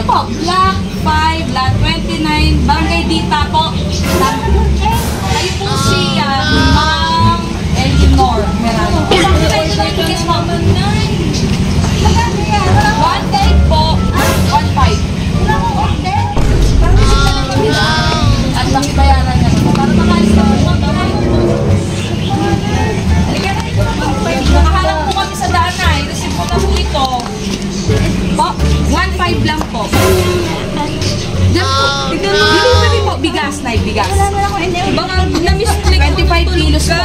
po, Block 5, Lot 29, Barangay Dita po. Kayo po si Ma'am Eleanor Merano. Bakit tayo na yung biggest mo? 1 day po, 1.5. At makibayaran niya po. Para makalis na po. Nakaharap po kami sa daan na. I-receive po na po ito. Po, 1.5 lang po. Delivery po, bigas na bigas. Baka na-misclick 25 kilos po.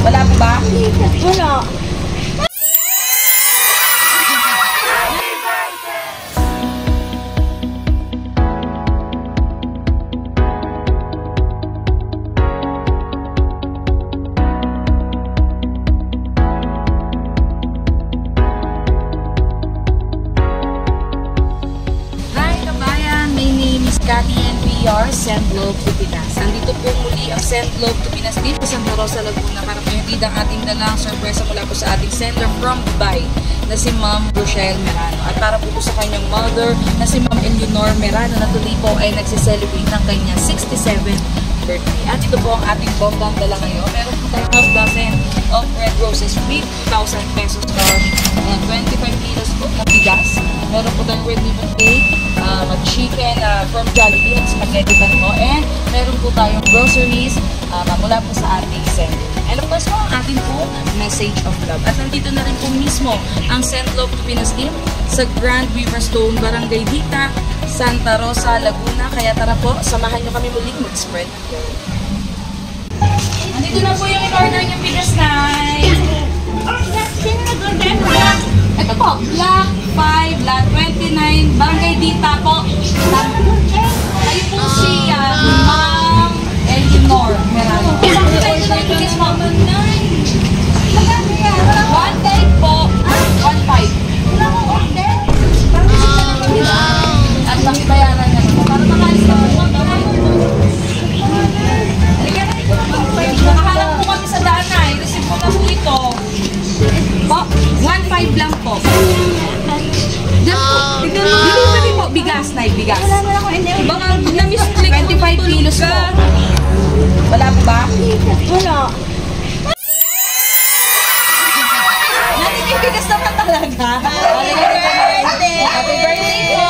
Wala po ba? Wala. Send Love to Pinas. Nandito po muli ang Send Love to Pinas dito sa Santa Rosa, Laguna para po yung ang ating dalang sorpresa mula po sa ating sender from Dubai na si Ma'am Rochelle Merano. At para po sa kanyang mother na si Ma'am Eleanor Merano na tuloy po ay nagsiselebrate ng kanyang 67th birthday. At ito po ang ating bonggang dala ngayon. Meron po tayong 12 dozen of red roses with 1,000 pesos cash and 25 kilos po na bigas. Meron po tayong red ribbon cake, chicken from Jollibee at spaghetti pan po. And meron po tayong groceries mula po sa ating sender. And of course po, ang ating po message of love. At nandito na rin po mismo ang Send Love to Pinas team sa Grand Riverstone, Barangay Dita, Santa Rosa, Laguna. Kaya tara po, samahan nyo kami muling mag-spread. Nandito na po yung in-order yung bigas na. Ito po, Block 5, Lot 29, Barangay Dita po. Kayo po si Ma'am Eleanor Merano. Bakit tayo na yung bigas mo? 1 day po, 1.5. At makibayaran niya po. Para makalis na po. Nakaharap po kami sa daan na. I-receive po na po ito. Po, 1.5 lang po. Delivery po, bigas na bigas. Baka na-misclick 25 kilos po. Wala po ba? Wala. Natin yung bigas naman talaga. Happy birthday! Happy birthday po!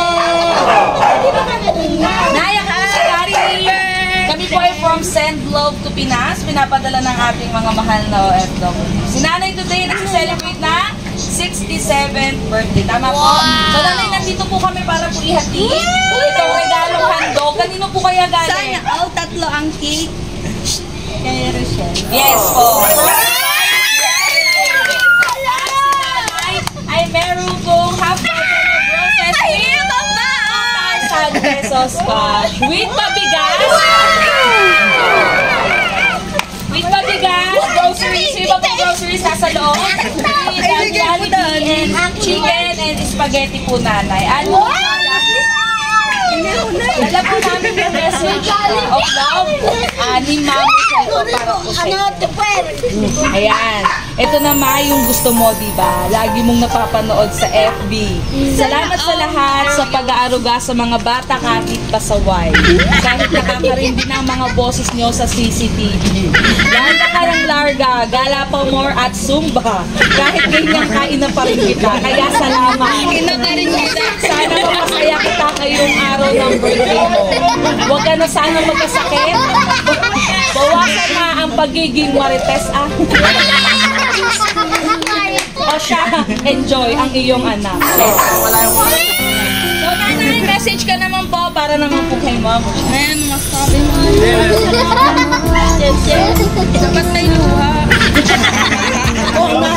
Naya ka sa Happy New Year! Kami po ay from Send Love to Pinas. Pinapadala ng ating mga mahal na OFW. Si Nanay today nagsiselebrate na 67th birthday. Tama po? So Nanay, nandito po kami para po ihatid itong regalong handog. Kanino po kaya galing? Sana all tatlo ang cake. Kay Rochelle. Yes po. Ay meron pong half dozen of roses with 1,000 pesos cash. With pabigas. With pabigas, groceries. Iba po groceries nasa loob. Jollibee and chicken and spaghetti po Nanay. Ano? Alam po namin yung message of love ni Ma'am Rochelle para po sa inyo. Ayan. Ito naman yung gusto mo, diba? Lagi mong napapanood sa FB. Salamat sa lahat sa pag-aaruga sa mga bata kahit pasaway. Kahit nakakarindi na ang mga boses nyo sa CCTV. Larga ka ng larga, gala pa more at Zumba. Kahit ganyan kain na pa rin kita. Kaya salamat. Sana masaya kita ngayong araw ng birthday mo. Huwag ka na sana magkasakit. Bawasan na ang pagiging marites o siya, enjoy ang iyong anak. Wala yung so, Nanay, message ka naman po para naman po kay Ma'am. Ayan, masabi mo. Dapat tayo luha. Oo nga.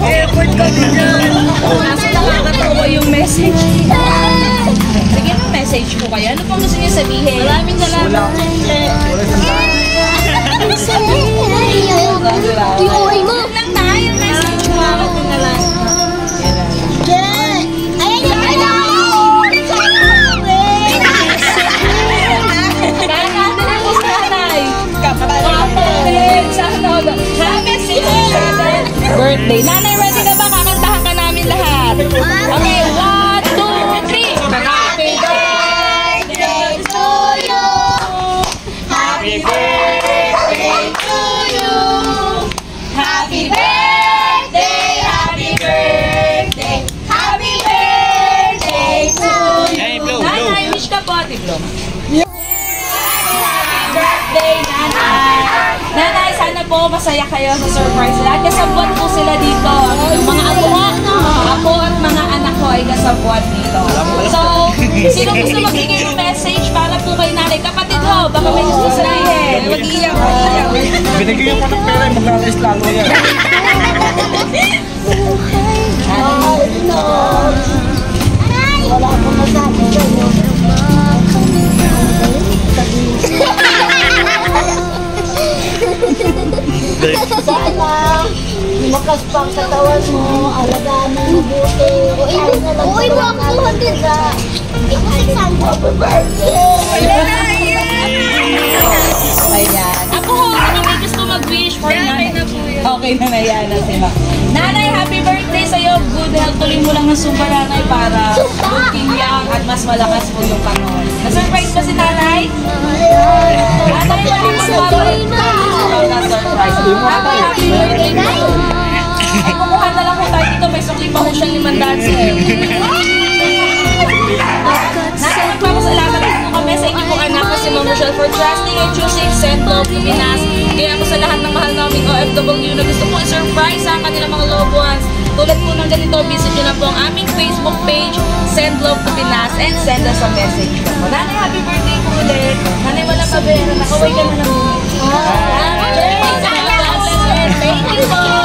Effort ka dyan. Nasa nakakatawa yung message. Sige na, message po kayo. Ano pong gusto niyo sabihin? Maraming salamat. Yung mo. Lang tayo, message mo. Ito na lang. Happy 67th birthday. Nanay, ready ka ba? Kakantahan ka namin lahat. Okay, 1, 2, 3. masaya kayo sa surprise nila. Kasabot po sila dito. Yung mga ako at mga anak ko ay kasabot dito. So, sino gusto magbigay ng message para po kay nanay? Kapatid ho, baka may gusto sabihin. Mag-iyak. Binigyan ko ng pera, mag-alis lalo yan. Wala akong masabi sa'yo. Sana, lumakas pang katawan mo, alagaan mo mabuti. Uy, mo ako din sa... Happy birthday! Ayan. Ako ho, ano may gusto mag-wish for nanay? Okay na yan na sila. Nanay, happy birthday sa'yo. Good health. Tuloy mo lang ng super nanay para looking young at mas malakas po yung panahon. Na-surprise ba si nanay? Nanay, wala mo na-surprise. Happy birthday po. Ay, kumuha na lang po tayo dito. May sukli pa ko siyang 500 sa'yo. Nanay, magpapasalamat po kami sa inyo pong anak ko si Ma'am Rochelle for trusting and choosing Send Love to Pinas. Kaya po sa lahat ng mahal naming OFW na gusto pong i-surprise sa kanilang mga loved ones. Tulad po ng ganito, visit nyo lang po ang aming Facebook page, Send Love to Pinas, and send us a message po. Nanay, happy birthday po ulit. Nanay, walang pabera. Nakaway ka na lang. Happy birthday! Thank you po!